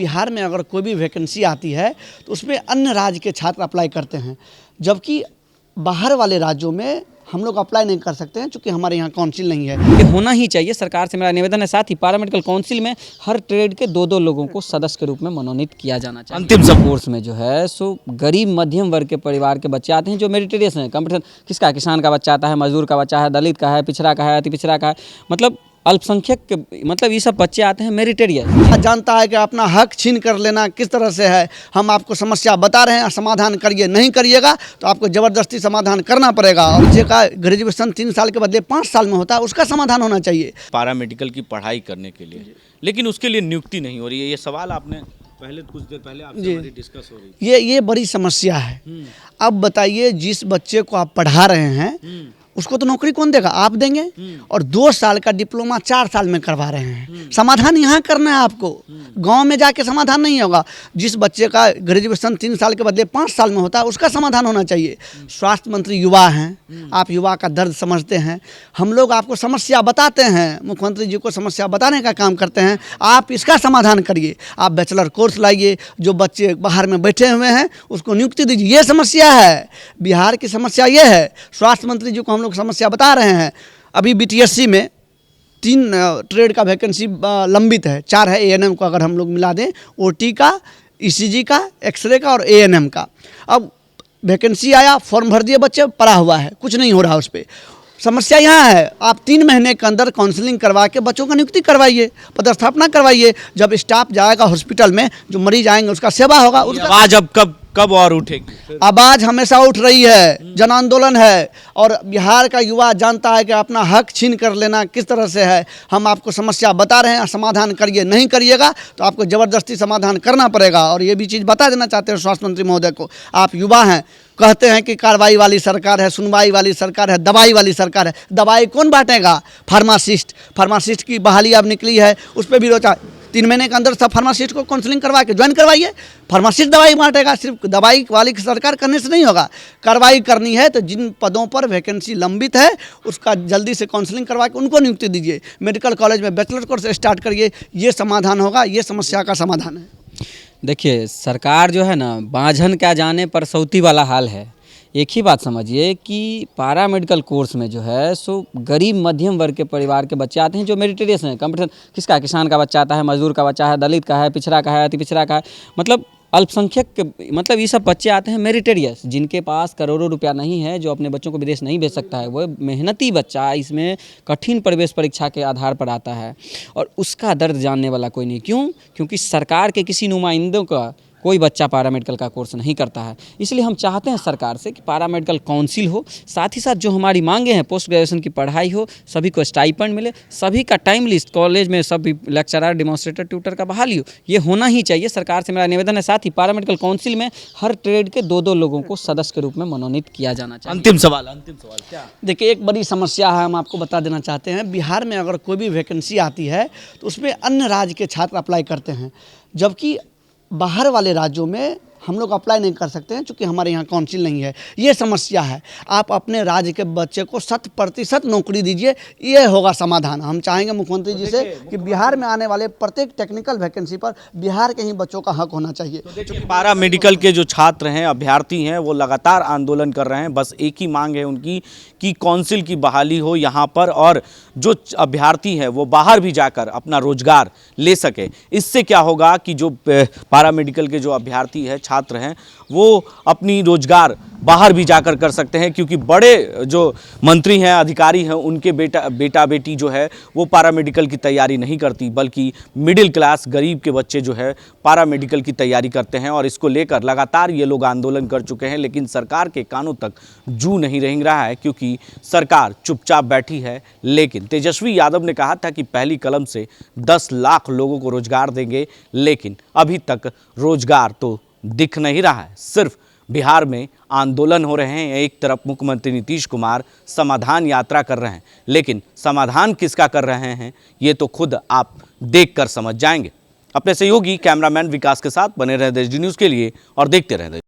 बिहार में अगर कोई भी वैकेंसी आती है तो उसमें अन्य राज्य के छात्र अप्लाई करते हैं, जबकि बाहर वाले राज्यों में हम लोग अप्लाई नहीं कर सकते हैं क्योंकि हमारे यहाँ काउंसिल नहीं है। ये होना ही चाहिए, सरकार से मेरा निवेदन है। साथ ही पारा मेडिकल काउंसिल में हर ट्रेड के दो लोगों को सदस्य के रूप में मनोनीत किया जाना चाहिए। अंतिम सब कोर्स में जो है सो गरीब मध्यम वर्ग के परिवार के बच्चे आते हैं जो मेरिटोरियस हैं। कंपटीशन किसका, किसान का बच्चा आता है, मजदूर का बच्चा है, दलित का है, पिछड़ा का है, अति पिछड़ा का है, मतलब अल्पसंख्यक के, मतलब ये सब बच्चे आते हैं मेरिटोरियस। जानता है कि अपना हक छीन कर लेना किस तरह से है। हम आपको समस्या बता रहे हैं, समाधान करिए, नहीं करिएगा तो आपको ज़बरदस्ती समाधान करना पड़ेगा। और बच्चे का ग्रेजुएशन 3 साल के बदले 5 साल में होता है, उसका समाधान होना चाहिए। पारा मेडिकल की पढ़ाई करने के लिए, लेकिन उसके लिए नियुक्ति नहीं हो रही है। ये सवाल आपने पहले कुछ देर पहले आपसे हमारी डिस्कस हो रही है। ये बड़ी समस्या है। अब बताइए, जिस बच्चे को आप पढ़ा रहे हैं उसको तो नौकरी कौन देगा? आप देंगे। और 2 साल का डिप्लोमा 4 साल में करवा रहे हैं। समाधान यहाँ करना है आपको, गांव में जाके समाधान नहीं होगा। जिस बच्चे का ग्रेजुएशन 3 साल के बदले 5 साल में होता है, उसका समाधान होना चाहिए। स्वास्थ्य मंत्री युवा हैं, आप युवा का दर्द समझते हैं। हम लोग आपको समस्या बताते हैं, मुख्यमंत्री जी को समस्या बताने का काम करते हैं। आप इसका समाधान करिए। आप बैचलर कोर्स लाइए, जो बच्चे बाहर में बैठे हुए हैं उसको नियुक्ति दीजिए। ये समस्या है, बिहार की समस्या ये है। स्वास्थ्य मंत्री जी को हम लोग समस्या बता रहे हैं। अभी बीटीएससी में 3 ट्रेड का वैकेंसी लंबित है, 4 है एएनएम को अगर हम लोग मिला दें, ओटी का, ईसीजी का, एक्सरे का और एएनएम का। अब वैकेंसी आया, फॉर्म भर दिए, बच्चे पढ़ा हुआ है, कुछ नहीं हो रहा उस पर। समस्या यहाँ है, आप 3 महीने के अंदर काउंसलिंग करवा के बच्चों का नियुक्ति करवाइए, पदस्थापना करवाइए। जब स्टाफ जाएगा हॉस्पिटल में, जो मरीज आएंगे उसका सेवा होगा। आवाज अब कब और उठेगी? आवाज हमेशा उठ रही है, जन आंदोलन है। और बिहार का युवा जानता है कि अपना हक छीन कर लेना किस तरह से है। हम आपको समस्या बता रहे हैं, समाधान करिए, नहीं करिएगा तो आपको ज़बरदस्ती समाधान करना पड़ेगा। और ये भी चीज़ बता देना चाहते हैं स्वास्थ्य मंत्री महोदय को, आप युवा हैं, कहते हैं कि कार्रवाई वाली सरकार है, सुनवाई वाली सरकार है, दवाई वाली सरकार है। दवाई कौन बांटेगा? फार्मासिस्ट की बहाली अब निकली है, उस पर भी रोचा। 3 महीने के अंदर सब फार्मासिस्ट को काउंसलिंग करवा के ज्वाइन करवाइए। फार्मासिस्ट दवाई बांटेगा, सिर्फ दवाई वाली सरकार करने से नहीं होगा। कार्रवाई करनी है तो जिन पदों पर वैकेंसी लंबित है उसका जल्दी से काउंसलिंग करवा के उनको नियुक्ति दीजिए। मेडिकल कॉलेज में बैचलर कोर्स स्टार्ट करिए, ये समाधान होगा, ये समस्या का समाधान है। देखिए, सरकार जो है ना, बांझन क्या जाने पर सौती वाला हाल है। एक ही बात समझिए कि पारा मेडिकल कोर्स में जो है सो गरीब मध्यम वर्ग के परिवार के बच्चे आते हैं जो मेरिटोरियस हैं। कंपटीशन किसका, किसान का बच्चा आता है, मजदूर का बच्चा है, दलित का है, पिछड़ा का है, अति पिछड़ा का है, मतलब अल्पसंख्यक के, मतलब ये सब बच्चे आते हैं मेरिटोरियस, जिनके पास करोड़ों रुपया नहीं है, जो अपने बच्चों को विदेश नहीं भेज सकता है। वो मेहनती बच्चा इसमें कठिन प्रवेश परीक्षा के आधार पर आता है और उसका दर्द जानने वाला कोई नहीं। क्यों? क्योंकि सरकार के किसी नुमाइंदों का कोई बच्चा पारा मेडिकल का कोर्स नहीं करता है। इसलिए हम चाहते हैं सरकार से कि पारा मेडिकल काउंसिल हो, साथ ही साथ जो हमारी मांगे हैं, पोस्ट ग्रेजुएशन की पढ़ाई हो, सभी को स्टाइपेंड मिले, सभी का टाइम लिस्ट, कॉलेज में सभी लेक्चरर, डेमोन्स्ट्रेटर, ट्यूटर का बहाली हो। ये होना ही चाहिए, सरकार से मेरा निवेदन है। साथ ही पारा मेडिकल काउंसिल में हर ट्रेड के 2 लोगों को सदस्य के रूप में मनोनीत किया जाना चाहिए। अंतिम सवाल क्या? देखिए, एक बड़ी समस्या है, हम आपको बता देना चाहते हैं। बिहार में अगर कोई भी वैकेंसी आती है तो उसमें अन्य राज्य के छात्र अप्लाई करते हैं, जबकि बाहर वाले राज्यों में हम लोग अप्लाई नहीं कर सकते हैं क्योंकि हमारे यहाँ काउंसिल नहीं है। ये समस्या है। आप अपने राज्य के बच्चे को 100% नौकरी दीजिए, ये होगा समाधान। हम चाहेंगे मुख्यमंत्री जी से कि बिहार में आने वाले प्रत्येक टेक्निकल वैकेंसी पर बिहार के ही बच्चों का हक होना चाहिए। देखिए, पारा मेडिकल के जो छात्र हैं, अभ्यर्थी हैं, वो लगातार आंदोलन कर रहे हैं। बस एक ही मांग है उनकी कि काउंसिल की बहाली हो यहाँ पर, और जो अभ्यर्थी हैं वो बाहर भी जाकर अपना रोजगार ले सके। इससे क्या होगा कि जो पारा मेडिकल के जो अभ्यर्थी हैं, छात्र हैं, वो अपनी रोजगार बाहर भी जाकर कर सकते हैं। क्योंकि बड़े जो मंत्री हैं, अधिकारी हैं, उनके बेटा बेटी जो है वो पारा मेडिकल की तैयारी नहीं करती, बल्कि मिडिल क्लास गरीब के बच्चे जो है पारा मेडिकल की तैयारी करते हैं। और इसको लेकर लगातार ये लोग आंदोलन कर चुके हैं, लेकिन सरकार के कानों तक जू नहीं रेंग रहा है, क्योंकि सरकार चुपचाप बैठी है। लेकिन तेजस्वी यादव ने कहा था कि पहली कलम से 10 लाख लोगों को रोजगार देंगे, लेकिन अभी तक रोजगार तो दिख नहीं रहा है। सिर्फ बिहार में आंदोलन हो रहे हैं। एक तरफ मुख्यमंत्री नीतीश कुमार समाधान यात्रा कर रहे हैं, लेकिन समाधान किसका कर रहे हैं ये तो खुद आप देखकर समझ जाएंगे। अपने सहयोगी कैमरामैन विकास के साथ बने रहे देश न्यूज़ के लिए और देखते रहे।